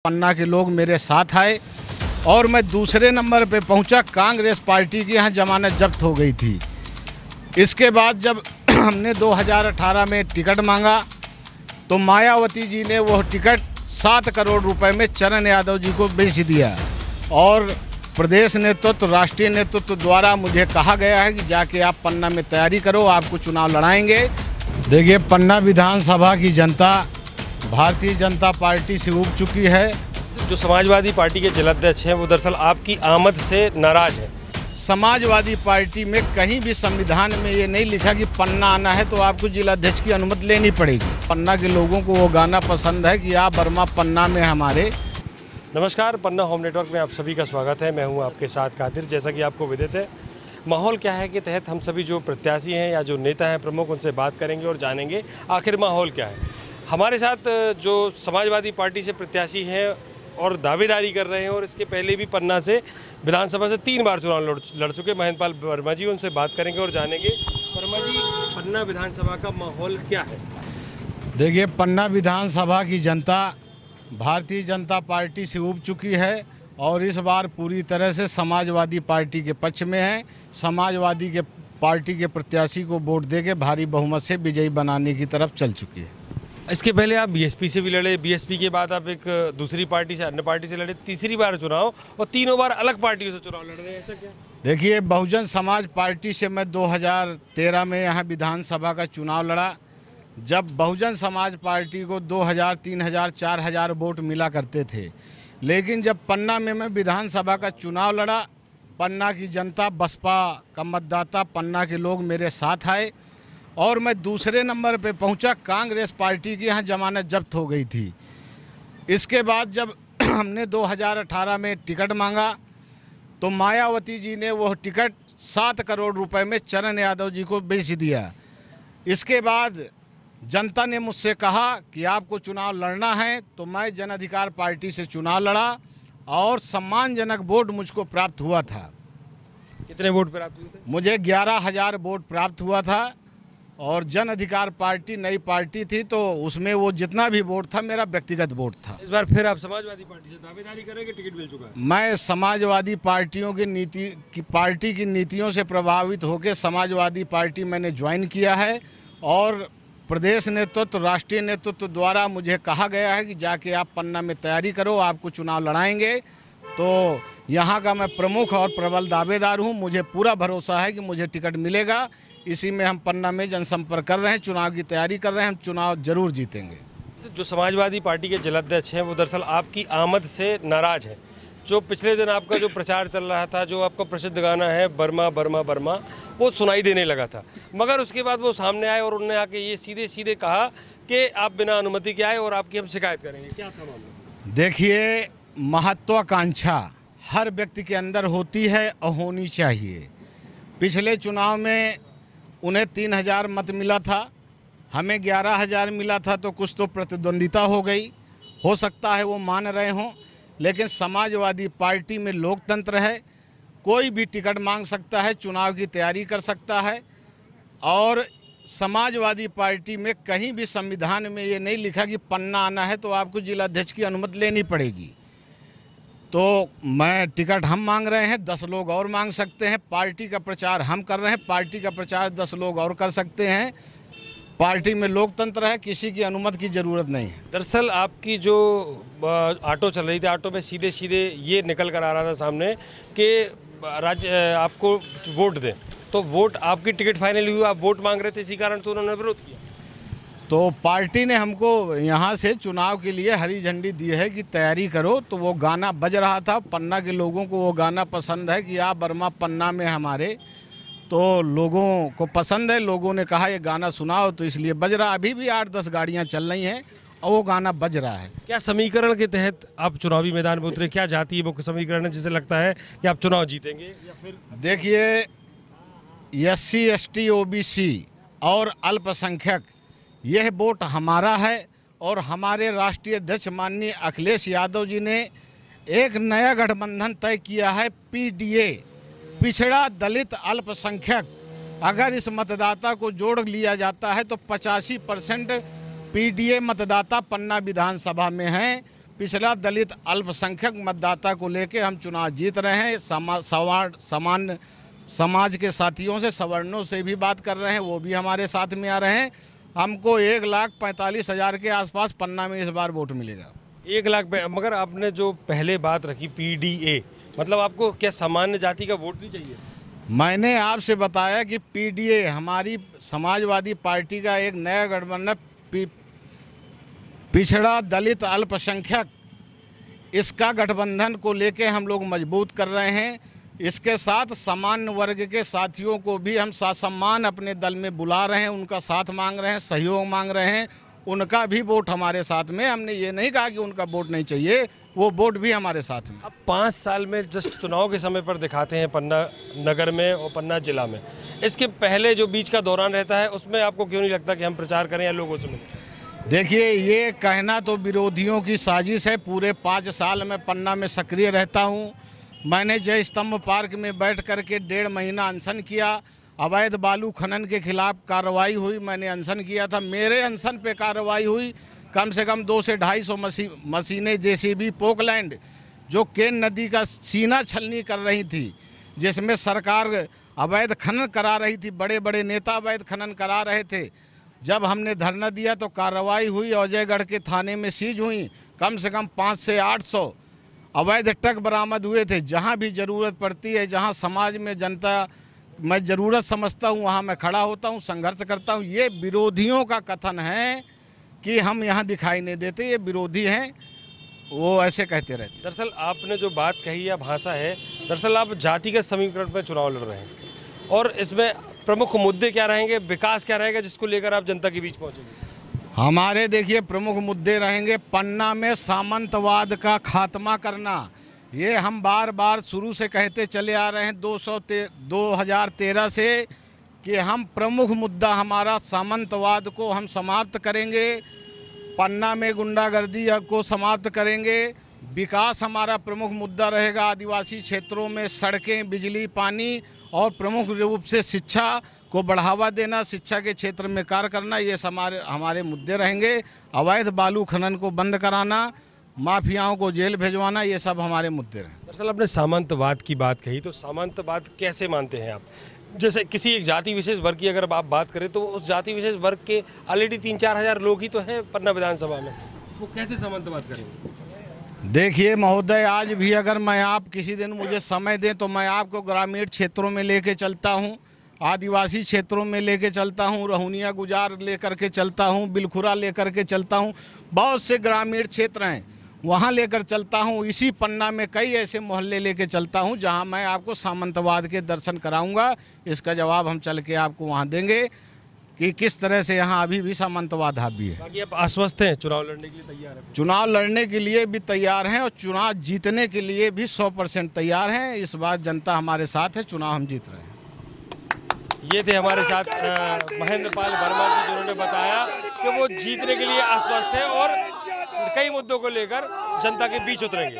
पन्ना के लोग मेरे साथ आए और मैं दूसरे नंबर पे पहुंचा। कांग्रेस पार्टी की यहाँ जमानत जब्त हो गई थी। इसके बाद जब हमने 2018 में टिकट मांगा तो मायावती जी ने वो टिकट 7 करोड़ रुपए में चरण यादव जी को बेच दिया और प्रदेश नेतृत्व, राष्ट्रीय नेतृत्व द्वारा मुझे कहा गया है कि जाके आप पन्ना में तैयारी करो, आपको चुनाव लड़ाएंगे। देखिए, पन्ना विधानसभा की जनता भारतीय जनता पार्टी से उब चुकी है। जो समाजवादी पार्टी के जिलाध्यक्ष हैं वो दरअसल आपकी आमद से नाराज है। समाजवादी पार्टी में कहीं भी संविधान में ये नहीं लिखा कि पन्ना आना है तो आपको जिलाध्यक्ष की अनुमति लेनी पड़ेगी। पन्ना के लोगों को वो गाना पसंद है कि आप वर्मा पन्ना में हमारे। नमस्कार, पन्ना होम नेटवर्क में आप सभी का स्वागत है। मैं हूं आपके साथ कादिर। जैसा कि आपको विदित है, माहौल क्या है के तहत हम सभी जो प्रत्याशी हैं या जो नेता हैं प्रमुख, उनसे बात करेंगे और जानेंगे आखिर माहौल क्या है। हमारे साथ जो समाजवादी पार्टी से प्रत्याशी हैं और दावेदारी कर रहे हैं और इसके पहले भी पन्ना से विधानसभा से 3 बार चुनाव लड़ चुके महंतपाल वर्मा जी, उनसे बात करेंगे और जानेंगे। वर्मा जी, पन्ना विधानसभा का माहौल क्या है? देखिए, पन्ना विधानसभा की जनता भारतीय जनता पार्टी से उब चुकी है और इस बार पूरी तरह से समाजवादी पार्टी के पक्ष में है। समाजवादी के पार्टी के प्रत्याशी को वोट देके भारी बहुमत से विजयी बनाने की तरफ चल चुकी है। इसके पहले आप बीएसपी से भी लड़े, बीएसपी के बाद आप एक दूसरी पार्टी से, अन्य पार्टी से लड़े, तीसरी बार चुनाव और तीनों बार अलग पार्टियों से चुनाव लड़ रहे हैं, ऐसा क्या? देखिए, बहुजन समाज पार्टी से मैं 2013 में यहाँ विधानसभा का चुनाव लड़ा। जब बहुजन समाज पार्टी को 2000, 3000, 4000 वोट मिला करते थे, लेकिन जब पन्ना में मैं विधानसभा का चुनाव लड़ा, पन्ना की जनता, बसपा का मतदाता, पन्ना के लोग मेरे साथ आए और मैं दूसरे नंबर पे पहुंचा। कांग्रेस पार्टी की यहाँ जमानत जब्त हो गई थी। इसके बाद जब हमने 2018 में टिकट मांगा तो मायावती जी ने वो टिकट 7 करोड़ रुपए में चरण यादव जी को बेच दिया। इसके बाद जनता ने मुझसे कहा कि आपको चुनाव लड़ना है, तो मैं जन अधिकार पार्टी से चुनाव लड़ा और सम्मानजनक वोट मुझको प्राप्त हुआ था। कितने वोट प्राप्त हुए थे? मुझे 11,000 वोट प्राप्त हुआ था और जन अधिकार पार्टी नई पार्टी थी तो उसमें वो जितना भी वोट था मेरा व्यक्तिगत वोट था। इस बार फिर आप समाजवादी पार्टी से दावेदारी करेंगे, टिकट मिल चुका है? मैं समाजवादी पार्टियों की पार्टी की नीतियों से प्रभावित होकर समाजवादी पार्टी मैंने ज्वाइन किया है और प्रदेश नेतृत्व, राष्ट्रीय नेतृत्व द्वारा मुझे कहा गया है कि जाके आप पन्ना में तैयारी करो, आपको चुनाव लड़ाएंगे। तो यहाँ का मैं प्रमुख और प्रबल दावेदार हूँ। मुझे पूरा भरोसा है कि मुझे टिकट मिलेगा। इसी में हम पन्ना में जनसंपर्क कर रहे हैं, चुनाव की तैयारी कर रहे हैं। हम चुनाव जरूर जीतेंगे। जो समाजवादी पार्टी के जिलाध्यक्ष हैं वो दरअसल आपकी आमद से नाराज है। जो पिछले दिन आपका जो प्रचार चल रहा था, जो आपका प्रसिद्ध गाना है बर्मा बर्मा बर्मा, वो सुनाई देने लगा था, मगर उसके बाद वो सामने आए और उन्होंने आके ये सीधे सीधे कहा कि आप बिना अनुमति के आए और आपकी हम शिकायत करेंगे। क्या था मामला? देखिए, महत्वाकांक्षा हर व्यक्ति के अंदर होती है और होनी चाहिए। पिछले चुनाव में उन्हें 3000 मत मिला था, हमें 11,000 मिला था, तो कुछ तो प्रतिद्वंदिता हो गई। हो सकता है वो मान रहे हों, लेकिन समाजवादी पार्टी में लोकतंत्र है। कोई भी टिकट मांग सकता है, चुनाव की तैयारी कर सकता है और समाजवादी पार्टी में कहीं भी संविधान में ये नहीं लिखा कि पन्ना आना है तो आपको जिलाध्यक्ष की अनुमति लेनी पड़ेगी। तो मैं टिकट हम मांग रहे हैं, 10 लोग और मांग सकते हैं। पार्टी का प्रचार हम कर रहे हैं, पार्टी का प्रचार 10 लोग और कर सकते हैं। पार्टी में लोकतंत्र है, किसी की अनुमति की ज़रूरत नहीं है। दरअसल आपकी जो ऑटो चल रही थी, ऑटो में सीधे सीधे ये निकल कर आ रहा था सामने कि राज्य आपको वोट दें, तो वोट आपकी टिकट फाइनल हुई, आप वोट मांग रहे थे, इसी कारण तो उन्होंने विरोध किया। तो पार्टी ने हमको यहाँ से चुनाव के लिए हरी झंडी दी है कि तैयारी करो। तो वो गाना बज रहा था, पन्ना के लोगों को वो गाना पसंद है कि आप वर्मा पन्ना में हमारे, तो लोगों को पसंद है। लोगों ने कहा ये गाना सुनाओ, तो इसलिए बज रहा। अभी भी 8-10 गाड़ियाँ चल रही हैं और वो गाना बज रहा है। क्या समीकरण के तहत आप चुनावी मैदान में उतरे? क्या जातीय मुख्य समीकरण है जिसे लगता है कि आप चुनाव जीतेंगे? या फिर देखिए, SC, ST, OBC और अल्पसंख्यक, यह वोट हमारा है और हमारे राष्ट्रीय अध्यक्ष माननीय अखिलेश यादव जी ने एक नया गठबंधन तय किया है, PDA, पिछड़ा दलित अल्पसंख्यक। अगर इस मतदाता को जोड़ लिया जाता है तो 85% PDA मतदाता पन्ना विधानसभा में हैं। पिछड़ा दलित अल्पसंख्यक मतदाता को लेके हम चुनाव जीत रहे हैं। सामान्य समाज के साथियों से, सवर्णों से भी बात कर रहे हैं, वो भी हमारे साथ में आ रहे हैं। हमको 1,45,000 के आसपास पन्ना में इस बार वोट मिलेगा। 1 लाख मगर आपने जो पहले बात रखी पीडीए, मतलब आपको क्या सामान्य जाति का वोट नहीं चाहिए? मैंने आपसे बताया कि पीडीए हमारी समाजवादी पार्टी का एक नया गठबंधन, पिछड़ा दलित अल्पसंख्यक, इसका गठबंधन को लेके हम लोग मजबूत कर रहे हैं। इसके साथ सामान्य वर्ग के साथियों को भी हम ससम्मान अपने दल में बुला रहे हैं, उनका साथ मांग रहे हैं, सहयोग मांग रहे हैं, उनका भी वोट हमारे साथ में। हमने ये नहीं कहा कि उनका वोट नहीं चाहिए, वो वोट भी हमारे साथ में। अब 5 साल में जस्ट चुनाव के समय पर दिखाते हैं पन्ना नगर में और पन्ना जिला में, इसके पहले जो बीच का दौरान रहता है उसमें आपको क्यों नहीं लगता कि हम प्रचार करें या लोगों से मिलें? देखिए, ये कहना तो विरोधियों की साजिश है। पूरे 5 साल में पन्ना में सक्रिय रहता हूँ। मैंने जय स्तंभ पार्क में बैठ कर के 1.5 महीना अनशन किया। अवैध बालू खनन के खिलाफ कार्रवाई हुई, मैंने अनशन किया था। मेरे अनशन पे कार्रवाई हुई। कम से कम 200 से 250 मशीनें जेसीबी पोकलैंड जो केन नदी का सीना छलनी कर रही थी, जिसमें सरकार अवैध खनन करा रही थी, बड़े बड़े नेता अवैध खनन करा रहे थे। जब हमने धरना दिया तो कार्रवाई हुई, अजयगढ़ के थाने में सीज हुई। कम से कम 500 से 800 अवैध ट्रक बरामद हुए थे। जहां भी ज़रूरत पड़ती है, जहां समाज में जनता मैं ज़रूरत समझता हूं, वहां मैं खड़ा होता हूं, संघर्ष करता हूं। ये विरोधियों का कथन है कि हम यहां दिखाई नहीं देते, ये विरोधी हैं, वो ऐसे कहते रहते। दरअसल आपने जो बात कही या भाषा है, दरअसल आप जातिगत समीकरण पर चुनाव लड़ रहे हैं और इसमें प्रमुख मुद्दे क्या रहेंगे, विकास क्या रहेगा, जिसको लेकर आप जनता के बीच पहुंचेंगे? हमारे देखिए प्रमुख मुद्दे रहेंगे पन्ना में सामंतवाद का खात्मा करना। ये हम बार बार शुरू से कहते चले आ रहे हैं 2013 से कि हम प्रमुख मुद्दा हमारा सामंतवाद को हम समाप्त करेंगे, पन्ना में गुंडागर्दी को समाप्त करेंगे। विकास हमारा प्रमुख मुद्दा रहेगा। आदिवासी क्षेत्रों में सड़कें, बिजली, पानी और प्रमुख रूप से शिक्षा को बढ़ावा देना, शिक्षा के क्षेत्र में कार्य करना, ये हमारे मुद्दे रहेंगे। अवैध बालू खनन को बंद कराना, माफियाओं को जेल भेजवाना, ये सब हमारे मुद्दे रहेंगे। दरअसल आपने सामंतवाद की बात कही, तो सामंतवाद कैसे मानते हैं आप? जैसे किसी एक जाति विशेष वर्ग की अगर आप बात करें तो उस जाति विशेष वर्ग के ऑलरेडी 3-4 हज़ार लोग ही तो हैं पन्ना विधानसभा में, वो कैसे सामंतवाद करेंगे? देखिए महोदय, आज भी अगर मैं आप किसी दिन मुझे समय दें तो मैं आपको ग्रामीण क्षेत्रों में लेके चलता हूँ, आदिवासी क्षेत्रों में लेके चलता हूँ, रहुनिया गुजार लेकर के चलता हूँ, बिलखुरा लेकर के चलता हूँ। बहुत से ग्रामीण क्षेत्र हैं, वहाँ लेकर चलता हूँ। इसी पन्ना में कई ऐसे मोहल्ले लेके चलता हूँ जहाँ मैं आपको सामंतवाद के दर्शन कराऊंगा। इसका जवाब हम चल के आपको वहाँ देंगे कि किस तरह से यहाँ अभी भी सामंतवाद हावी है। बाकी आप आश्वस्त हैं, चुनाव लड़ने के लिए तैयार हैं? चुनाव लड़ने के लिए भी तैयार हैं और चुनाव जीतने के लिए भी 100% तैयार हैं। इस बार जनता हमारे साथ है, चुनाव हम जीत रहे हैं। ये थे हमारे साथ महेंद्र पाल वर्मा जी, जिन्होंने बताया कि वो जीतने के लिए आश्वस्त हैं और कई मुद्दों को लेकर जनता के बीच उतरेंगे।